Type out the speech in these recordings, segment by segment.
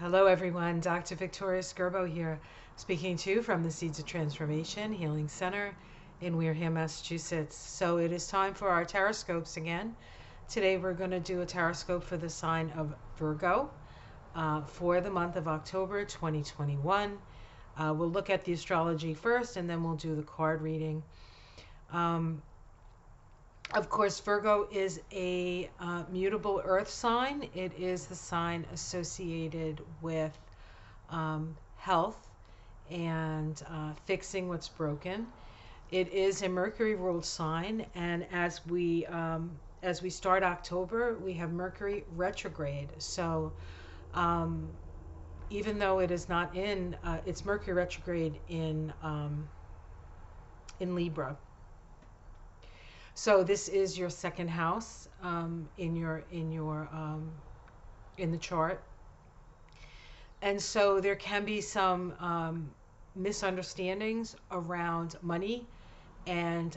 Hello, everyone. Dr. Victoria Skirbo here, speaking to you from the Seeds of Transformation Healing Center in Wareham, Massachusetts. So it is time for our taroscopes again. Today we're going to do a taroscope for the sign of Virgo for the month of October 2021. We'll look at the astrology first, and then we'll do the card reading. Of course, Virgo is a mutable earth sign. It is the sign associated with health and fixing what's broken. It is a Mercury ruled sign, and as we start October, we have Mercury retrograde. So even though it is not in, it's Mercury retrograde in Libra. So this is your second house in the chart, and so there can be some misunderstandings around money and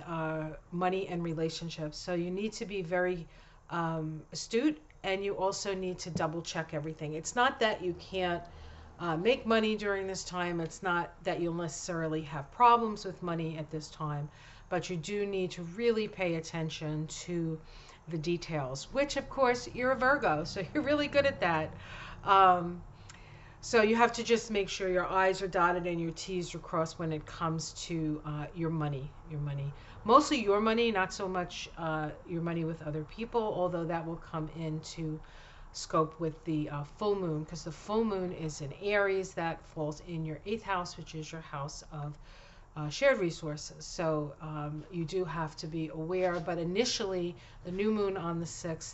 relationships. So you need to be very astute, and you also need to double check everything. It's not that you can't make money during this time. It's not that you'll necessarily have problems with money at this time, but you do need to really pay attention to the details, which of course you're a Virgo, so you're really good at that. So you have to just make sure your I's are dotted and your T's are crossed when it comes to your money. Mostly your money, not so much your money with other people, although that will come into scope with the full moon, because the full moon is in Aries. That falls in your 8th house, which is your house of shared resources. So you do have to be aware, but initially the new moon on the 6th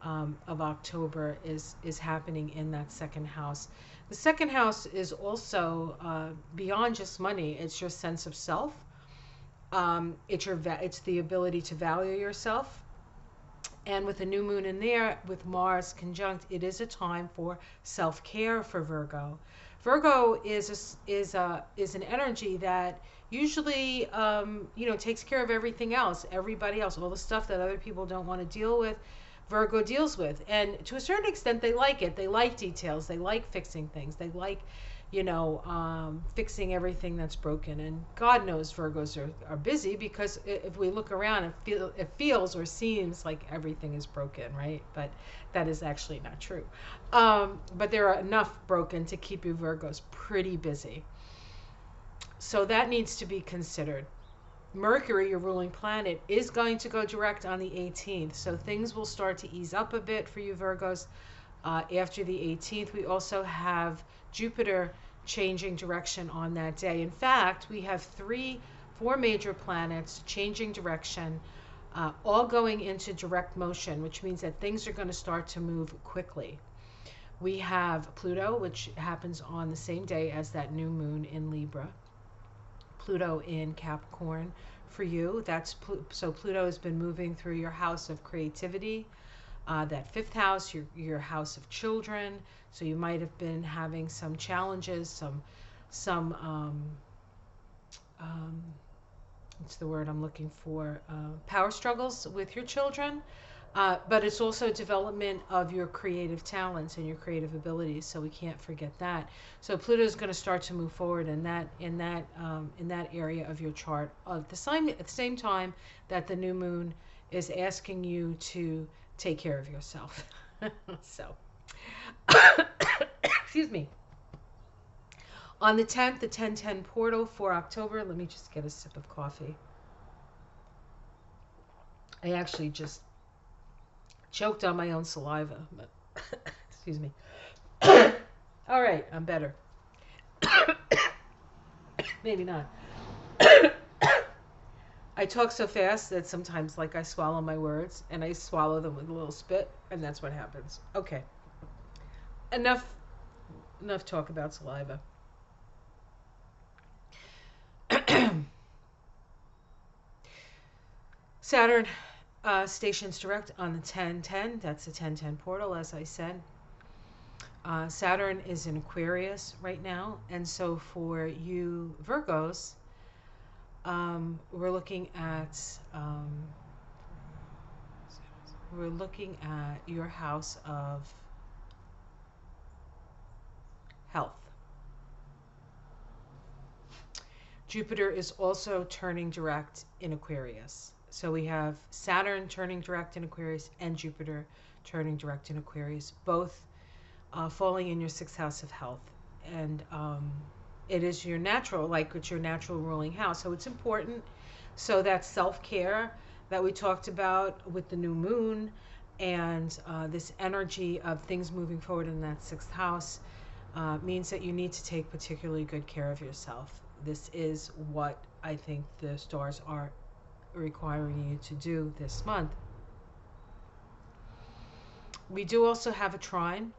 of October is happening in that second house. The second house is also beyond just money. It's your sense of self. It's the ability to value yourself. And with the new moon in there, with Mars conjunct, it is a time for self-care for Virgo. Virgo is an energy that usually takes care of everything else, everybody else, all the stuff that other people don't want to deal with. Virgo deals with, and to a certain extent, they like it. They like details. They like fixing things. They like, fixing everything that's broken. And God knows Virgos are busy, because if we look around, it feels or seems like everything is broken, right? But that is actually not true. But there are enough broken to keep you Virgos pretty busy. So that needs to be considered. Mercury, your ruling planet, is going to go direct on the 18th. So things will start to ease up a bit for you Virgos after the 18th. We also have Jupiter changing direction on that day. In fact, we have 4 major planets changing direction, all going into direct motion, which means that things are going to start to move quickly. We have Pluto, which happens on the same day as that new moon in Libra. Pluto in Capricorn for you. So Pluto has been moving through your house of creativity, that 5th house, your house of children. So you might have been having some challenges, some what's the word I'm looking for? Power struggles with your children. But it's also development of your creative talents and your creative abilities, so we can't forget that. So Pluto is going to start to move forward in that area of your chart at the same time that the new moon is asking you to take care of yourself. So, excuse me. On the 10th, the 1010 portal for October. Let me just get a sip of coffee. I actually just choked on my own saliva, but excuse me. All right, I'm better. Maybe not. I talk so fast that sometimes, like, I swallow my words, and I swallow them with a little spit, and that's what happens. Okay. Enough talk about saliva. Saturn stations direct on the 1010. That's the 1010 portal, as I said. Saturn is in Aquarius right now, and so for you Virgos, we're looking at your house of health. Jupiter is also turning direct in Aquarius. So we have Saturn turning direct in Aquarius and Jupiter turning direct in Aquarius, both falling in your sixth house of health. And it is your natural, like it's your natural ruling house. So it's important. So that self-care that we talked about with the new moon and this energy of things moving forward in that sixth house means that you need to take particularly good care of yourself. This is what I think the stars are requiring you to do this month. We do also have a trine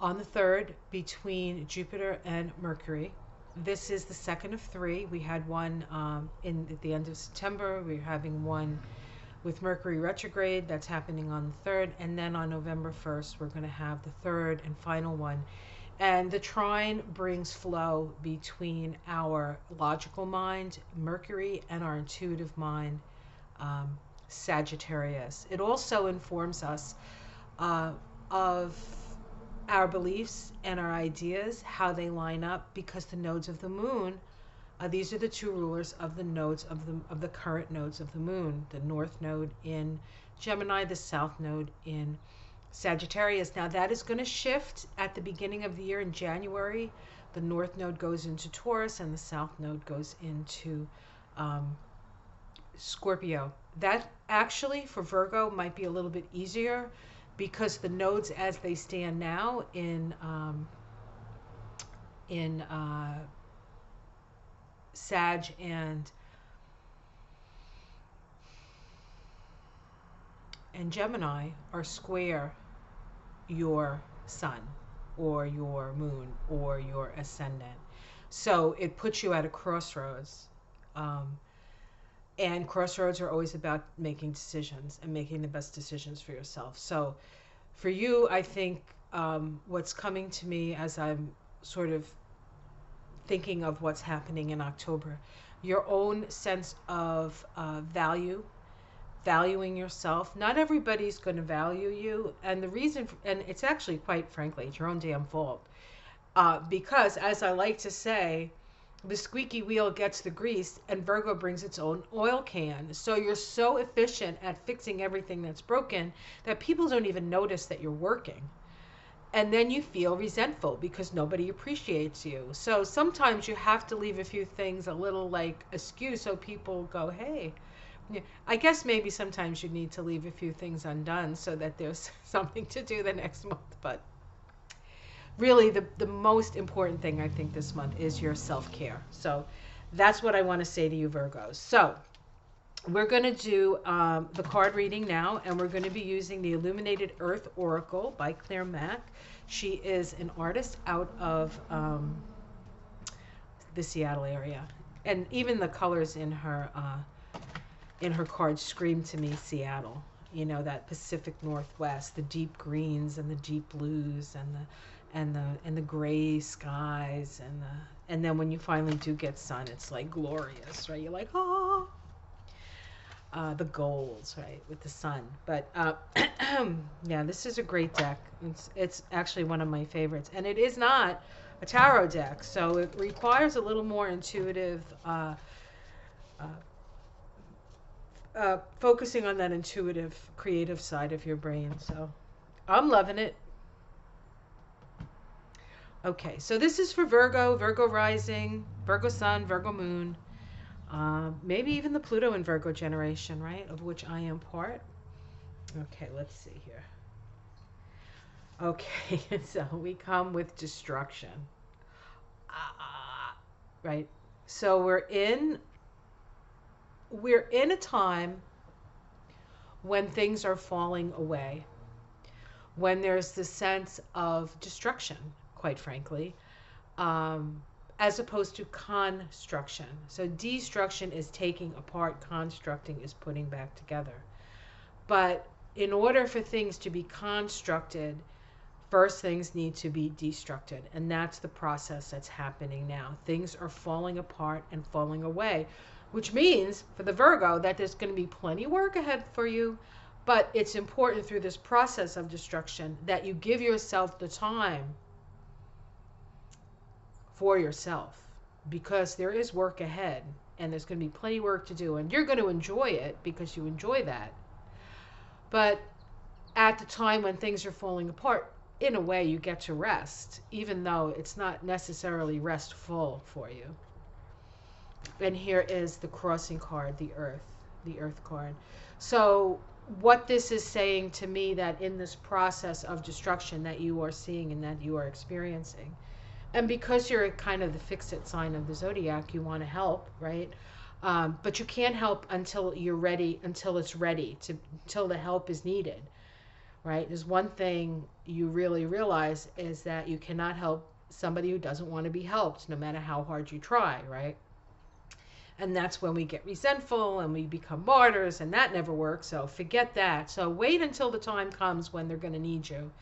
on the 3rd between Jupiter and Mercury. This is the second of 3. We had one at the end of September. We're having one with Mercury retrograde that's happening on the 3rd. And then on November 1st, we're going to have the 3rd and final one. And the trine brings flow between our logical mind, Mercury, and our intuitive mind, Sagittarius. It also informs us of our beliefs and our ideas, how they line up, because the nodes of the moon, these are the two rulers of the nodes of the current nodes of the moon, the north node in Gemini, the south node in Sagittarius. Now that is going to shift at the beginning of the year in January. The north node goes into Taurus and the south node goes into Scorpio. That actually for Virgo might be a little bit easier because the nodes as they stand now in Sag and Gemini are square your sun or your moon or your ascendant. So it puts you at a crossroads. And crossroads are always about making decisions and making the best decisions for yourself. So for you, I think what's coming to me as I'm sort of thinking of what's happening in October, your own sense of valuing yourself. Not everybody's going to value you. And the reason, and it's actually quite frankly, it's your own damn fault. Because as I like to say, the squeaky wheel gets the grease and Virgo brings its own oil can. So you're so efficient at fixing everything that's broken that people don't even notice that you're working. And then you feel resentful because nobody appreciates you. So sometimes you have to leave a few things a little like askew so people go, hey. I guess maybe sometimes you need to leave a few things undone so that there's something to do the next month. But really the most important thing I think this month is your self-care. So that's what I want to say to you, Virgos. So we're going to do the card reading now, and we're going to be using the Illuminated Earth Oracle by Claire Mack. She is an artist out of the Seattle area. And even the colors in her cards scream to me Seattle. You know, that Pacific Northwest, the deep greens and the deep blues and the gray skies and then when you finally do get sun, it's like glorious, right? You're like, oh, the golds, right, with the sun. But yeah, this is a great deck. It's actually one of my favorites, and it is not a tarot deck, so it requires a little more intuitive focusing on that intuitive, creative side of your brain. So I'm loving it. Okay, so this is for Virgo, Virgo rising, Virgo sun, Virgo moon, maybe even the Pluto and Virgo generation, right, of which I am part. Okay, let's see here. Okay, so we come with destruction. Right? So we're in a time when things are falling away, when there's the sense of destruction, quite frankly, as opposed to construction. So destruction is taking apart, constructing is putting back together. But in order for things to be constructed, first things need to be destructed. And that's the process that's happening now. Things are falling apart and falling away, which means for the Virgo that there's going to be plenty of work ahead for you. But it's important through this process of destruction that you give yourself the time for yourself, because there is work ahead, and there's going to be plenty of work to do, and you're going to enjoy it because you enjoy that. But at the time when things are falling apart, in a way you get to rest, even though it's not necessarily restful for you. And here is the crossing card, the earth card. So what this is saying to me, that in this process of destruction that you are seeing and that you are experiencing, and because you're kind of the fix-it sign of the zodiac, you want to help, right? But you can't help until you're ready, until it's ready, until the help is needed, right? There's one thing you really realize, is that you cannot help somebody who doesn't want to be helped, no matter how hard you try, right? And that's when we get resentful and we become martyrs, and that never works. So forget that. So wait until the time comes when they're going to need you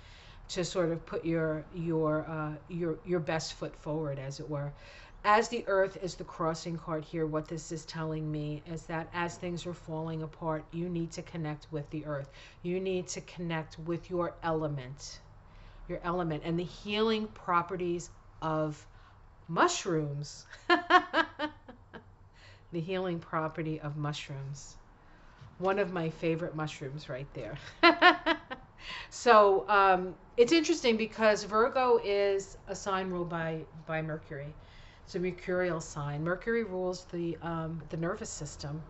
to sort of put your best foot forward, as it were. As the earth is the crossing card here, what this is telling me is that as things are falling apart, you need to connect with the earth. You need to connect with your element, and the healing properties of mushrooms. The healing property of mushrooms. One of my favorite mushrooms right there. So it's interesting because Virgo is a sign ruled by Mercury. It's a mercurial sign. Mercury rules the nervous system.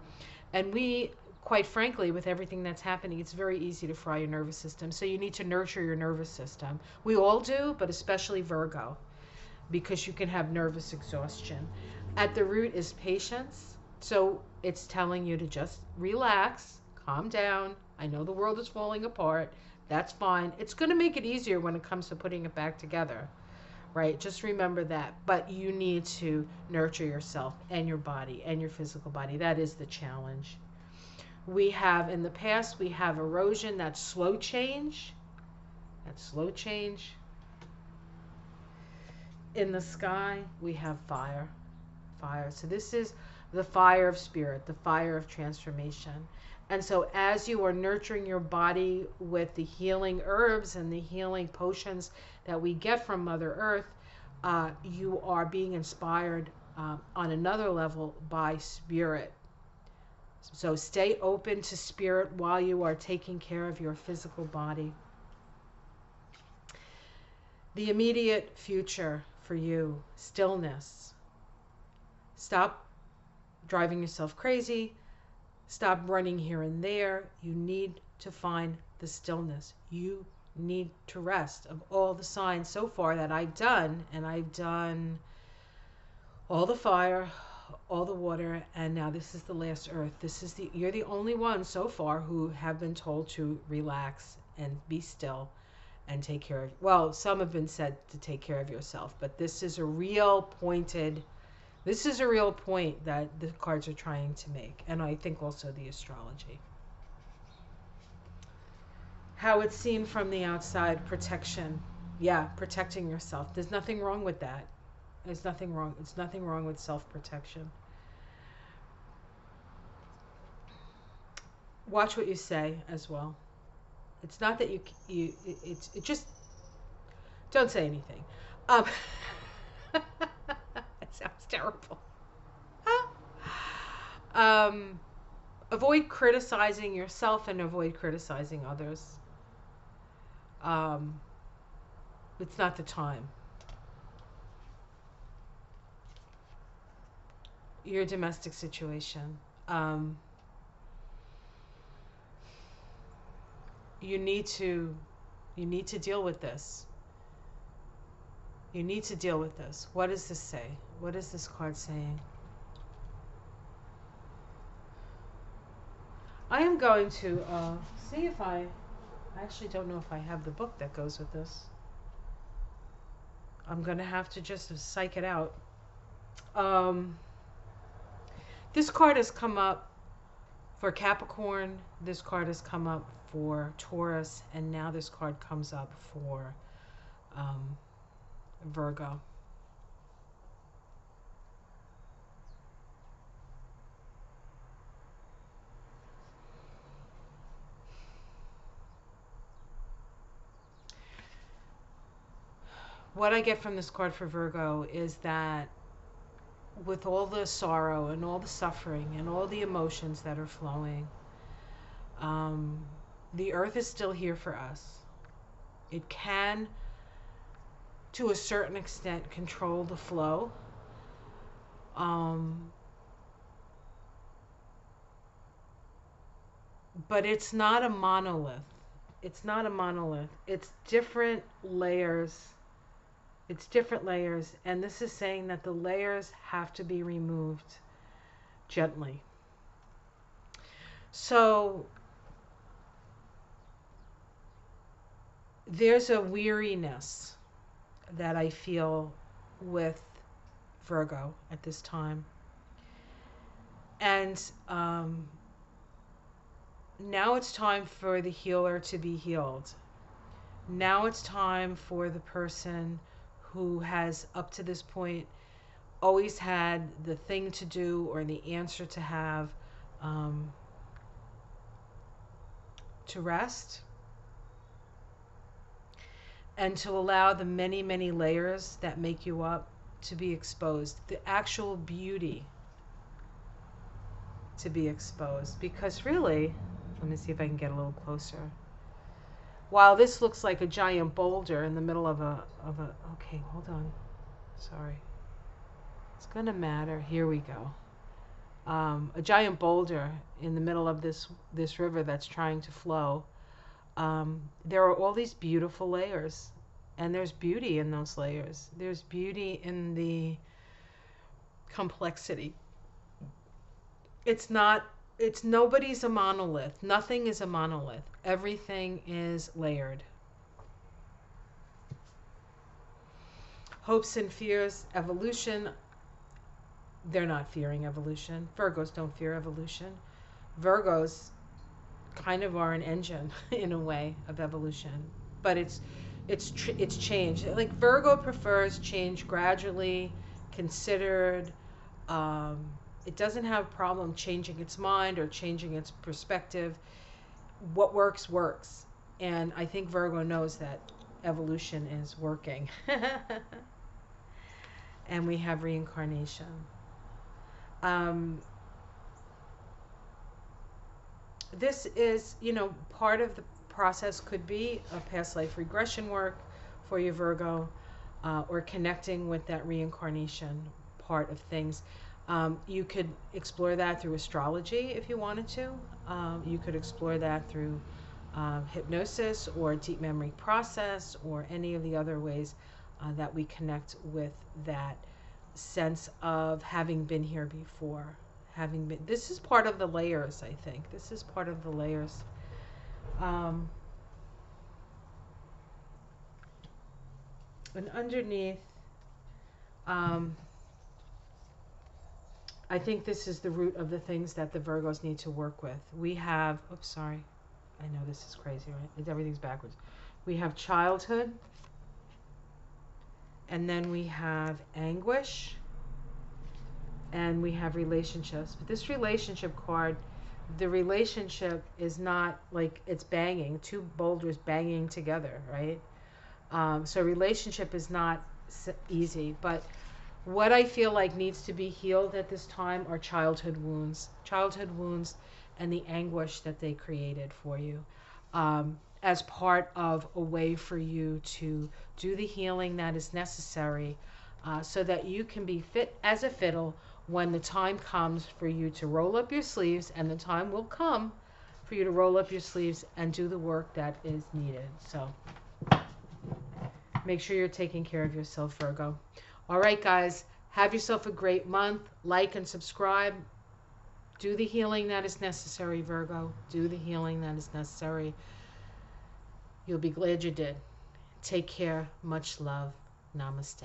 And we, quite frankly, with everything that's happening, it's very easy to fry your nervous system. So you need to nurture your nervous system. We all do, but especially Virgo, because you can have nervous exhaustion. At the root is patience. So it's telling you to just relax, calm down. I know the world is falling apart. That's fine. It's going to make it easier when it comes to putting it back together, right? Just remember that. But you need to nurture yourself and your body and your physical body. That is the challenge. We have, in the past, we have erosion. That's slow change. That's slow change. In the sky, we have fire. Fire. So this is the fire of spirit, the fire of transformation. And so as you are nurturing your body with the healing herbs and the healing potions that we get from Mother Earth, you are being inspired on another level by spirit. So stay open to spirit while you are taking care of your physical body. The immediate future for you, stillness. Stop driving yourself crazy. Stop running here and there. You need to find the stillness. You need to rest. Of all the signs so far that I've done, and I've done all the fire, all the water, and now this is the last earth. You're the only one so far who have been told to relax and be still and take care of, well, some have been said to take care of yourself, but this is a real point that the cards are trying to make, and I think also the astrology. How it's seen from the outside, protection. Yeah, protecting yourself. There's nothing wrong with that. There's nothing wrong. It's nothing wrong with self-protection. Watch what you say as well. It's not that it just, don't say anything. It sounds terrible. Avoid criticizing yourself and avoid criticizing others. It's not the time. Your domestic situation. You need to deal with this. You need to deal with this. What does this say? What is this card saying? I am going to see if I actually don't know if I have the book that goes with this. I'm going to have to just psych it out. This card has come up for Capricorn. This card has come up for Taurus. And now this card comes up for Virgo. what I get from this card for Virgo is that with all the sorrow and all the suffering and all the emotions that are flowing, the earth is still here for us. It can, to a certain extent, control the flow. But it's not a monolith. It's not a monolith. It's different layers. It's different layers. And this is saying that the layers have to be removed gently. So there's a weariness that I feel with Virgo at this time. And now it's time for the healer to be healed. Now it's time for the person who has, up to this point, always had the thing to do or the answer to have, to rest and to allow the many, many layers that make you up to be exposed, the actual beauty to be exposed. Because really, let me see if I can get a little closer. While this looks like a giant boulder in the middle of a okay, hold on. Sorry. It's gonna matter. Here we go. A giant boulder in the middle of this river that's trying to flow. There are all these beautiful layers, and there's beauty in those layers. There's beauty in the complexity. It's nobody's a monolith. Nothing is a monolith. Everything is layered. Hopes and fears, evolution. They're not fearing evolution. Virgos don't fear evolution. Virgos kind of are an engine in a way of evolution, but it's change. Like Virgo prefers change gradually, considered. It doesn't have a problem changing its mind or changing its perspective. What works, works. And I think Virgo knows that evolution is working. And we have reincarnation. This is, part of the process could be a past life regression work for you, Virgo, or connecting with that reincarnation part of things. You could explore that through astrology if you wanted to. You could explore that through hypnosis or deep memory process or any of the other ways that we connect with that sense of having been here before. This is part of the layers, I think. This is part of the layers. And underneath, I think this is the root of the things that the Virgos need to work with. We have, oops, sorry. I know this is crazy, right? Everything's backwards. We have childhood. And then we have anguish. And we have relationships. But this relationship card, the relationship is not like it's banging, two boulders banging together, right? So relationship is not easy. But what I feel like needs to be healed at this time are childhood wounds and the anguish that they created for you, as part of a way for you to do the healing that is necessary, so that you can be fit as a fiddle when the time comes for you to roll up your sleeves, and the time will come for you to roll up your sleeves and do the work that is needed. So make sure you're taking care of yourself, Virgo. All right, guys, have yourself a great month. Like and subscribe. Do the healing that is necessary, Virgo. Do the healing that is necessary. You'll be glad you did. Take care. Much love. Namaste.